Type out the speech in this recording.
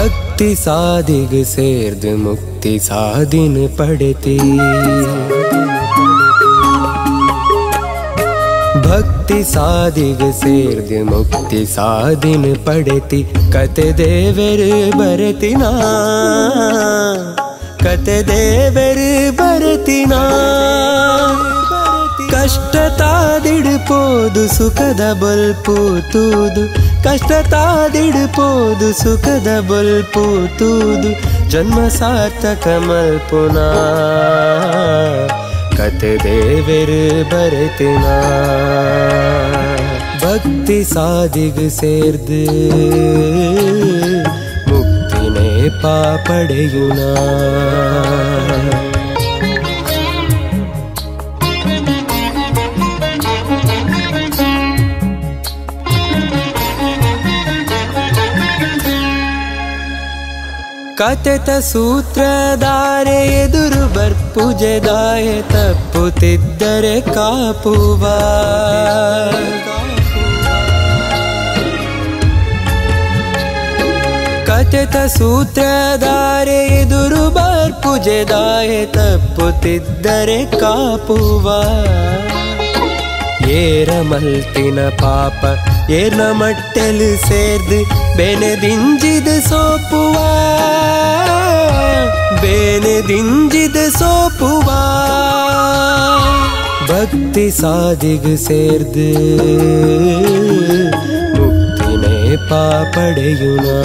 ಭಕ್ತಿ ಸಾಧಿಗ ಸೇರ್ದು ಮುಕ್ತಿ ಸಾಧಿನ ಪಡೆತಿ ಭಕ್ತಿ ಸಾಧಿಗ ಸೇರ್ದು ಮುಕ್ತಿ ಸಾಧಿನ ಪಡೆತಿ ಕತೆ ದೇವರು ಬರತಿನಾ ಕತೆ ದೇವರು ಬರತಿನಾ ಕಷ್ಟ ತಾದಿಡ್ಪೋದು ಸುಖದ ಬಲ್ಪೂತುದು ಕಷ್ಟ ತಾದಿಡ್ಪೋದು ಸುಖದ ಬಲ್ಪೂತುದು ಜನ್ಮ ಸಾರ್ಥಕ ಮಲ್ಪುನಾ ಕತೆ ದೇವರು ಬರತಿನಾ ಭಕ್ತಿ ಸಾಧಿಗ ಸೇರ್ದು ಮುಕ್ತಿನೇ ಪಡೆಯುನಾ ಕತೆತ ಸೂತ್ರಧಾರೆ ಎದುರು ಬರ್ಪುಜೆದಾಯ ತಪ್ಪುತ್ತಿದ್ದರೆ ಕಾಪುವ ಕತೆತ ಸೂತ್ರಧಾರೆ ಎದುರು ಬರ್ಪುಜೆದಾಯ ತಪ್ಪುತ್ತಿದ್ದರೆ ಕಾಪುವ ಏರ ಮಲ್ತಿನ ಪಾಪ ಏರ್ನ ಮಟ್ಟಲು ಸೇರ್ದು ಬೆನೆದಿಂಜಿದ ಸೋಪುವ ಬೆನೆದಿಂಜಿದ ಸೋಪುವ ಭಕ್ತಿ ಸಾಧಿಗ ಸೇರ್ದು ಮುಕ್ತಿನೇ ಪಡೆಯುನಾ